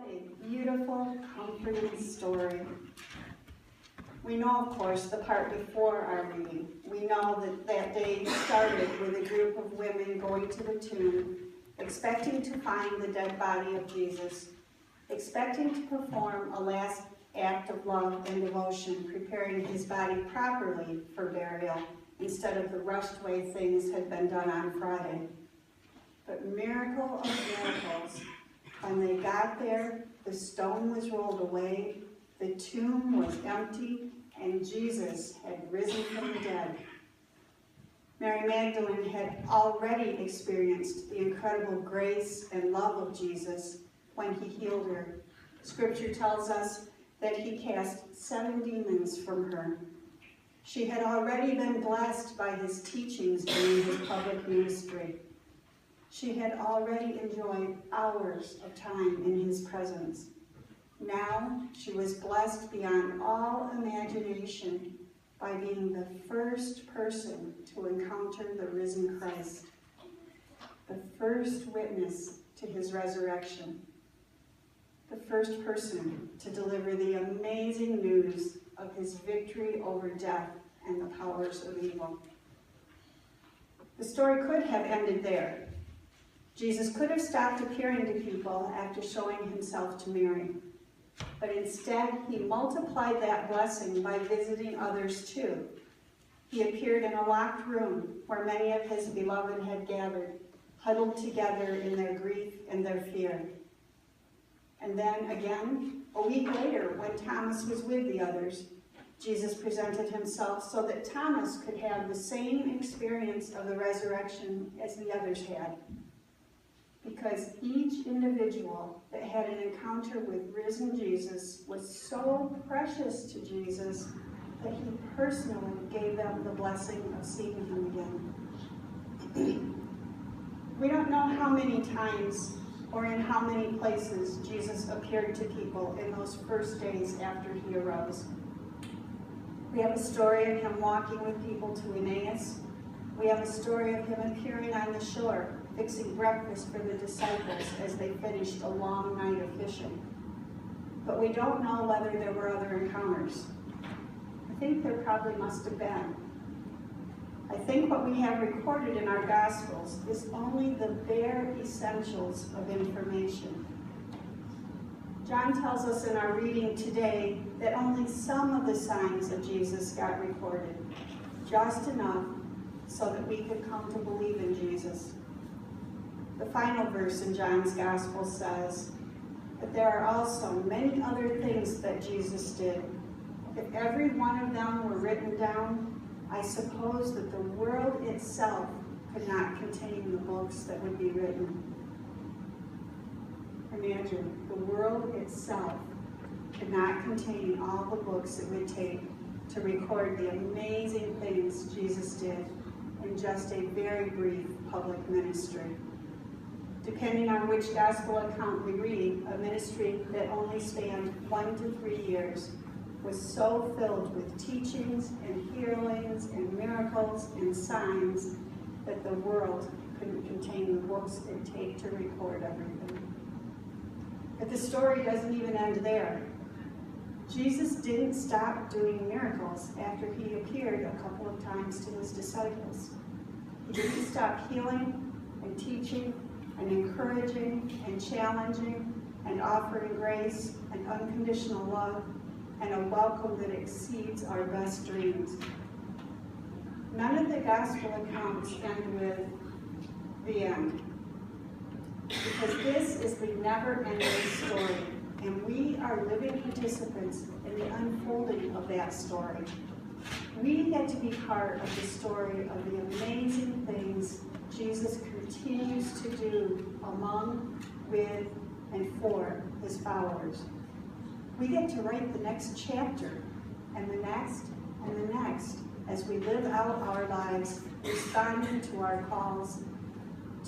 a beautiful, comforting story. We know, of course, the part before our reading. We know that that day started with a group of women going to the tomb, expecting to find the dead body of Jesus, expecting to perform a last act of love and devotion, preparing his body properly for burial instead of the rushed way things had been done on Friday. But miracle of miracles, when they got there, the stone was rolled away, the tomb was empty, and Jesus had risen from the dead. Mary Magdalene had already experienced the incredible grace and love of Jesus when he healed her. Scripture tells us that he cast 7 demons from her. She had already been blessed by his teachings during his public ministry. She had already enjoyed hours of time in his presence. Now she was blessed beyond all imagination by being the first person to encounter the risen Christ, the first witness to his resurrection, the first person to deliver the amazing news of his victory over death and the powers of evil. The story could have ended there. Jesus could have stopped appearing to people after showing himself to Mary. But instead, he multiplied that blessing by visiting others too. He appeared in a locked room where many of his beloved had gathered, huddled together in their grief and their fear. And then again, a week later, when Thomas was with the others, Jesus presented himself so that Thomas could have the same experience of the resurrection as the others had. Because each individual that had an encounter with risen Jesus was so precious to Jesus that he personally gave them the blessing of seeing him again. We don't know how many times or in how many places Jesus appeared to people in those first days after he arose. We have a story of him walking with people to Emmaus. We have a story of him appearing on the shore, fixing breakfast for the disciples as they finished a long night of fishing. But we don't know whether there were other encounters. I think there probably must have been. I think what we have recorded in our Gospels is only the bare essentials of information. John tells us in our reading today that only some of the signs of Jesus got recorded, just enough so that we could come to believe in Jesus. The final verse in John's Gospel says that there are also many other things that Jesus did. If every one of them were written down, I suppose that the world itself could not contain the books that would be written. Imagine, the world itself could not contain all the books it would take to record the amazing things Jesus did in just a very brief public ministry. Depending on which gospel account we read, a ministry that only spanned 1 to 3 years was so filled with teachings and healings and miracles and signs that the world couldn't contain the books it'd take to record everything. But the story doesn't even end there. Jesus didn't stop doing miracles after he appeared a couple of times to his disciples. He didn't stop healing and teaching and encouraging and challenging and offering grace and unconditional love and a welcome that exceeds our best dreams. None of the gospel accounts end with the end, because this is the never-ending story, and we are living participants in the unfolding of that story. We get to be part of the story of the amazing things Jesus continues to do among, with, and for his followers. We get to write the next chapter, and the next, and the next, as we live out our lives, responding to our calls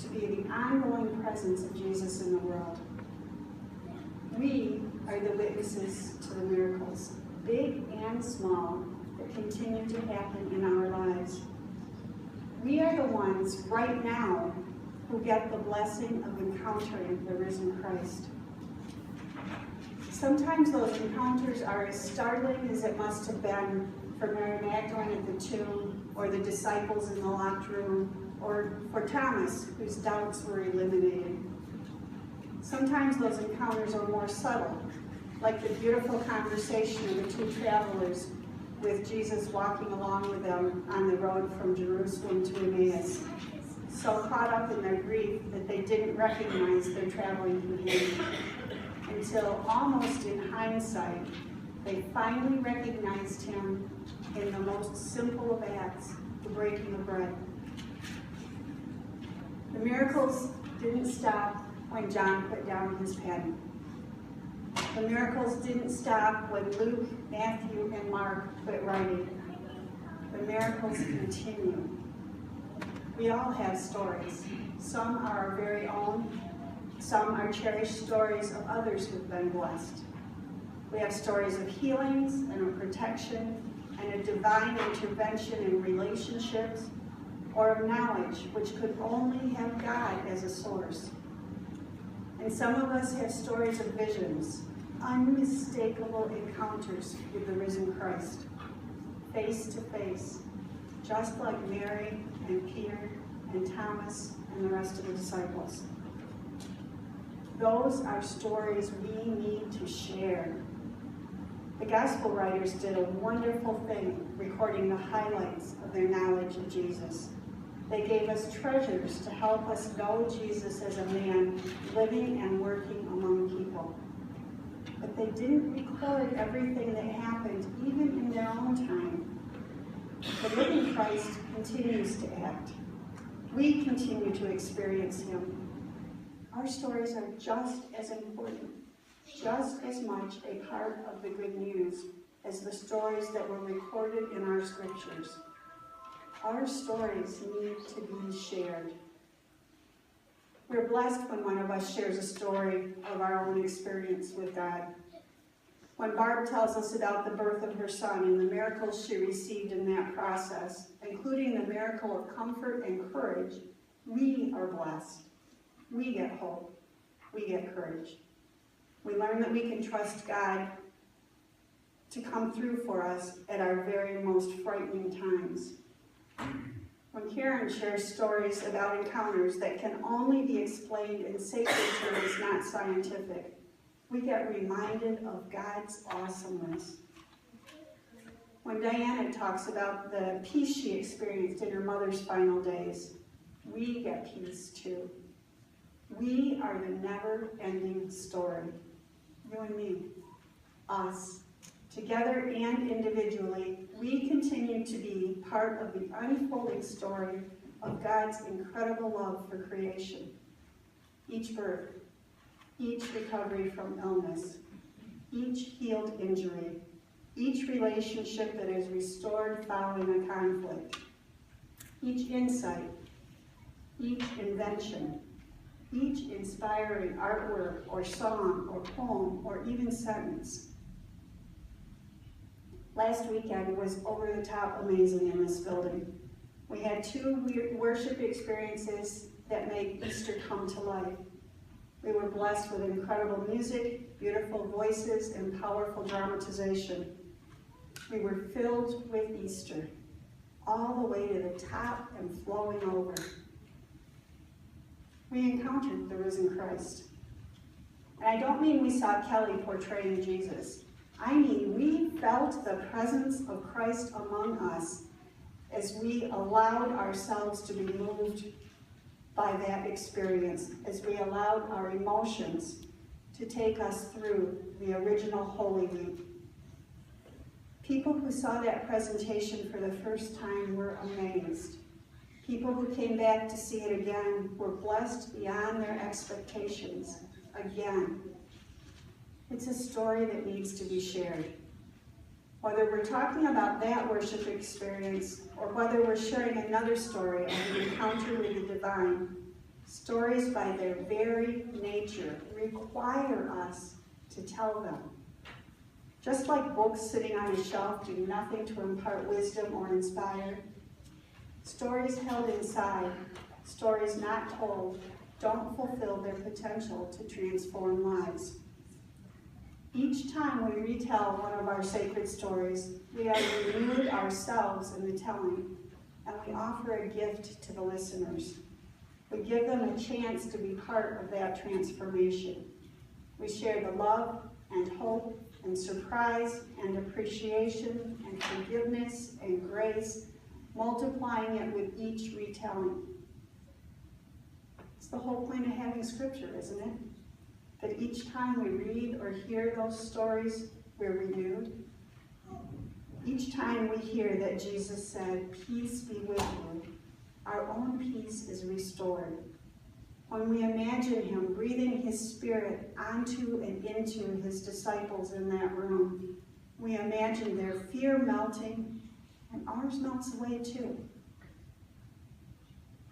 to be the ongoing presence of Jesus in the world. We are the witnesses to the miracles, big and small, that continue to happen in our lives. We are the ones right now who get the blessing of encountering the risen Christ. Sometimes those encounters are as startling as it must have been for Mary Magdalene at the tomb, or the disciples in the locked room, or for Thomas, whose doubts were eliminated. Sometimes those encounters are more subtle, like the beautiful conversation of the two travelers with Jesus walking along with them on the road from Jerusalem to Emmaus, so caught up in their grief that they didn't recognize their traveling companion, until almost in hindsight, they finally recognized him in the most simple of acts, the breaking of bread. The miracles didn't stop when John put down his pen. The miracles didn't stop when Luke, Matthew, and Mark quit writing. The miracles continue. We all have stories. Some are our very own. Some are cherished stories of others who've been blessed. We have stories of healings and of protection and a divine intervention in relationships, or of knowledge which could only have God as a source. And some of us have stories of visions, unmistakable encounters with the risen Christ, face to face, just like Mary and Peter and Thomas and the rest of the disciples. Those are stories we need to share. The gospel writers did a wonderful thing recording the highlights of their knowledge of Jesus. They gave us treasures to help us know Jesus as a man living and working among people. But they didn't record everything that happened, even in their own time. The living Christ continues to act. We continue to experience him. Our stories are just as important, just as much a part of the good news as the stories that were recorded in our scriptures. Our stories need to be shared. We're blessed when one of us shares a story of our own experience with God. When Barb tells us about the birth of her son and the miracles she received in that process, including the miracle of comfort and courage, we are blessed. We get hope. We get courage. We learn that we can trust God to come through for us at our very most frightening times. When Karen shares stories about encounters that can only be explained in sacred terms, not scientific, we get reminded of God's awesomeness. When Diana talks about the peace she experienced in her mother's final days, we get peace too. We are the never-ending story. You and me, us. Together and individually, we continue to be part of the unfolding story of God's incredible love for creation. Each birth, each recovery from illness, each healed injury, each relationship that is restored following a conflict, each insight, each invention, each inspiring artwork or song or poem or even sentence. Last weekend was over the top amazing in this building. We had 2 worship experiences that made Easter come to life. We were blessed with incredible music, beautiful voices, and powerful dramatization. We were filled with Easter, all the way to the top and flowing over. We encountered the risen Christ. And I don't mean we saw Kelly portraying Jesus. I mean we felt the presence of Christ among us as we allowed ourselves to be moved by that experience, as we allowed our emotions to take us through the original Holy Week. People who saw that presentation for the first time were amazed. People who came back to see it again were blessed beyond their expectations again. It's a story that needs to be shared. Whether we're talking about that worship experience or whether we're sharing another story of an encounter with the divine, stories by their very nature require us to tell them. Just like books sitting on a shelf do nothing to impart wisdom or inspire, stories held inside, stories not told, don't fulfill their potential to transform lives. each time we retell one of our sacred stories, we are renewed ourselves in the telling, and we offer a gift to the listeners. We give them a chance to be part of that transformation. We share the love and hope and surprise and appreciation and forgiveness and grace, multiplying it with each retelling. It's the whole point of having scripture, isn't it? That each time we read or hear those stories, we're renewed. Each time we hear that Jesus said, "Peace be with you," our own peace is restored. When we imagine him breathing his spirit onto and into his disciples in that room, we imagine their fear melting, and ours melts away too.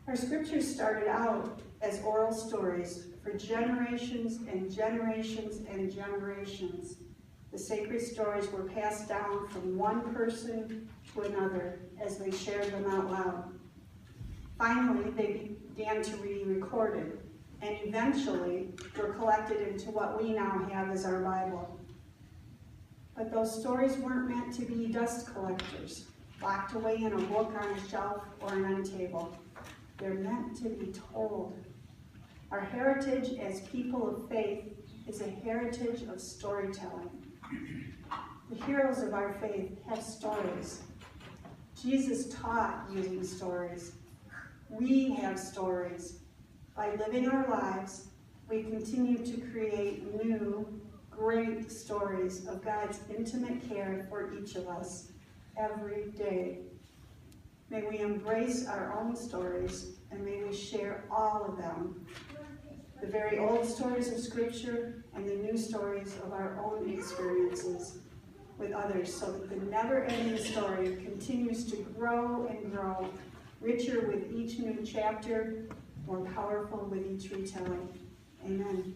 Our scriptures started out as oral stories for generations and generations and generations. The sacred stories were passed down from one person to another as they shared them out loud. Finally, they began to be recorded, and eventually were collected into what we now have as our Bible. But those stories weren't meant to be dust collectors, locked away in a book on a shelf or an end table. They're meant to be told. Our heritage as people of faith is a heritage of storytelling. The heroes of our faith have stories. Jesus taught using stories. We have stories. By living our lives, we continue to create new, great stories of God's intimate care for each of us every day. May we embrace our own stories, and may we share all of them. The very old stories of Scripture and the new stories of our own experiences with others, so that the never-ending story continues to grow and grow, richer with each new chapter, more powerful with each retelling. Amen.